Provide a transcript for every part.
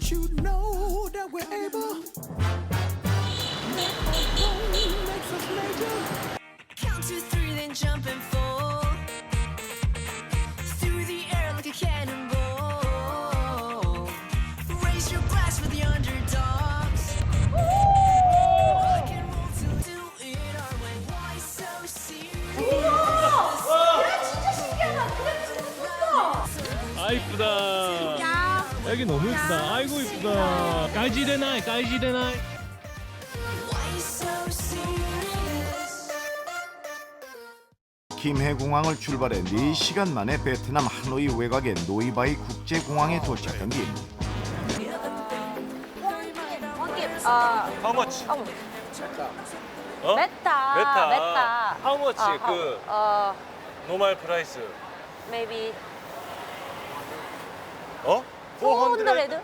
Don't you know that we're able? Makes us major. Count to three, then jump and fall through the air like a cannonball. Raise your glass for the underdogs. Rock and roll to do it our way. Why so serious? 아 이쁘다. 여기 너무 이쁘다. 아이고 이쁘다. 까이지레나이 까이지레나이. Why so serious? 김해공항을 출발해 4시간 만에 베트남 하노이 외곽의 노이바이 국제공항에 도착한 김. How much? 어? 메타. 메타. How much? 그 어, 노멀 프라이스. maybe 어? 400? 400?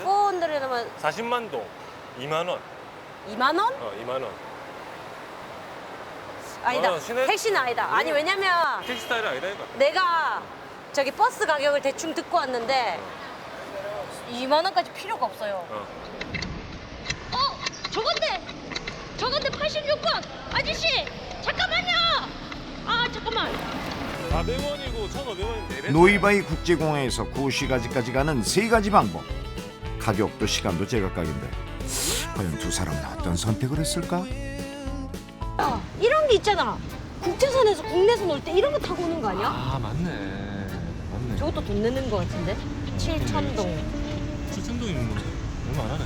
400면 40만 동. 2만 원. 2만 원? 어, 2만 원. 아니다. 시내? 택시는 아니다. 아니 왜냐면 택시 스타일 아니다 이거. 내가 저기 버스 가격을 대충 듣고 왔는데 2만 원까지 필요가 없어요. 어. 저건데 86번 아저씨 잠깐만요. 아 잠깐만. 400원이고 1,500원인데. 노이바이 국제공항에서 구시가지까지 가는 3가지 방법. 가격도 시간도 제각각인데 과연 두 사람은 어떤 선택을 했을까? 이런 게 있잖아. 국제선에서 국내선 올 때 이런 거 타고 오는 거 아니야? 아 맞네. 맞네. 저것도 돈 내는 거 같은데. 7,000동. 추천도 있는 거 얼마 안 하네.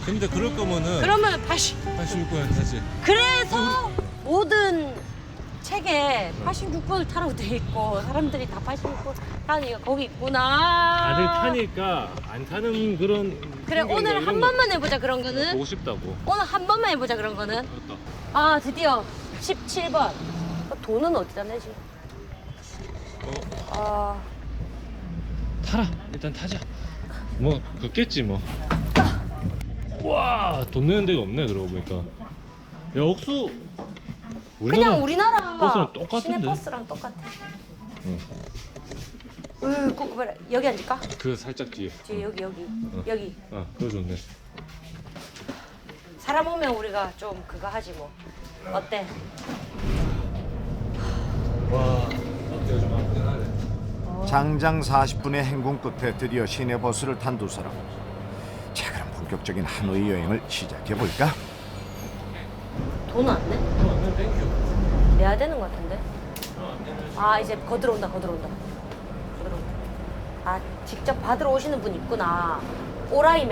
근데 그럴 거면은 그러면 86번 타지. 그래서 모든 책에 86번을 타라고 돼 있고 사람들이 다 86번 타니까 거기 있구나. 다들 타니까 안 타는 그런. 그래 풍경이나 오늘 이런 한 거 번만 해보자 그런 거는. 보고 싶다고. 오늘 한 번만 해보자 그런 거는. 맞다. 아 드디어 17번. 돈은 어디다 내지? 아 타라. 일단 타자. 뭐 그겠지 뭐. 와, 돈 내는 데가 없네 그러고 보니까. 야, 억수. 그냥 우리나라 버스랑 똑같은데? 시내 버스랑 똑같아. 응. 꼭 여기 앉을까? 그 살짝 뒤에. 뒤에 여기 어. 여기. 아, 그거 좋네. 사람 오면 우리가 좀 그거 하지 뭐. 어때? 와, 어때요? 좀 안전하네. 장장 40분의 행군 끝에 드디어 시내버스를 탄 두 사람. 자 그럼 본격적인 하노이 여행을 시작해볼까? 돈 안 내? 땡큐. 내야 되는 것 같은데? 아 이제 거들어온다. 아 직접 받으러 오시는 분 있구나. 오라이.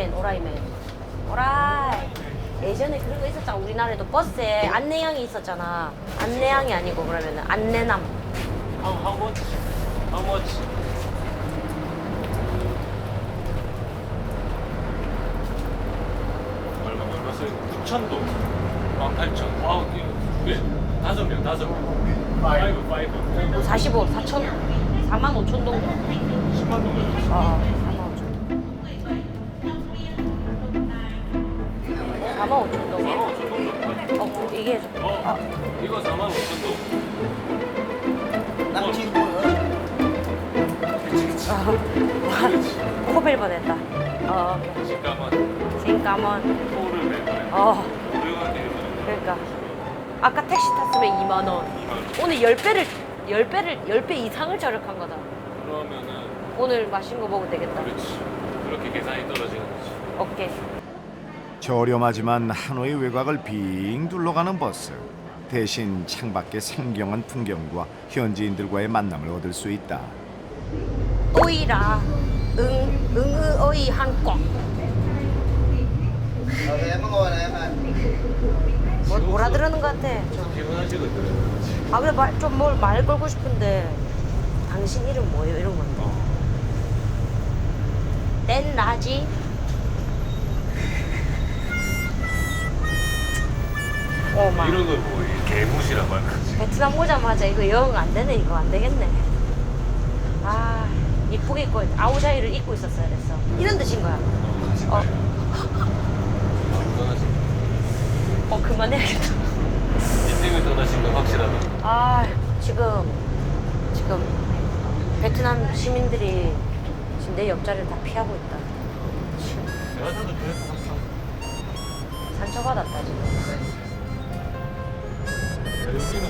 예전에 그런 거 있었잖아. 우리나라에도 버스에 안내양이 있었잖아. 안내양이 아니고 그러면은 안내남. How much? 얼마 써요? 9,000도. 18,000. 와우, 이거 두 배. 5명. 5. 45, 4천, 4만 5천 정도. 10만 동. 4만 5천 정도. 얘기해줘. 이거 45,000도. 코벨 뻔했다. 오케이. 잠깐만. 토를 매번에. 그러니까 아까 택시 탔으면 2만 원. 2만 원. 오늘 10배 이상을 절약한 거다. 그러면은 오늘 맛있는 거 먹어도 되겠다. 그렇지. 그렇게 계산이 떨어지는 거지. 오케이. 저렴하지만 하노이 외곽을 빙 둘러가는 버스. 대신 창밖의 생경한 풍경과 현지인들과의 만남을 얻을 수 있다. 오이라 응의어이 한국. 뭘 알아들으는 것 같아. 피곤하시거든. 아 그래 좀 뭘 말 걸고 싶은데 당신 이름 뭐예요? 이런 건데. 땐 라지. 막 이런 걸뭐 개무시라고 할까지. 베트남 오자마자 이거 영 안 되네. 이거 안 되겠네. 아 이쁘게 입고 아우자이를 입고 있었어야 됐어. 이런 뜻인 거야. 그만해야겠다. 인생을 떠나신 건 확실하다. 아 지금 베트남 시민들이 지금 내 옆자리를 다 피하고 있다. 여자도 그래서 항상 상처받았다 지금. 여기는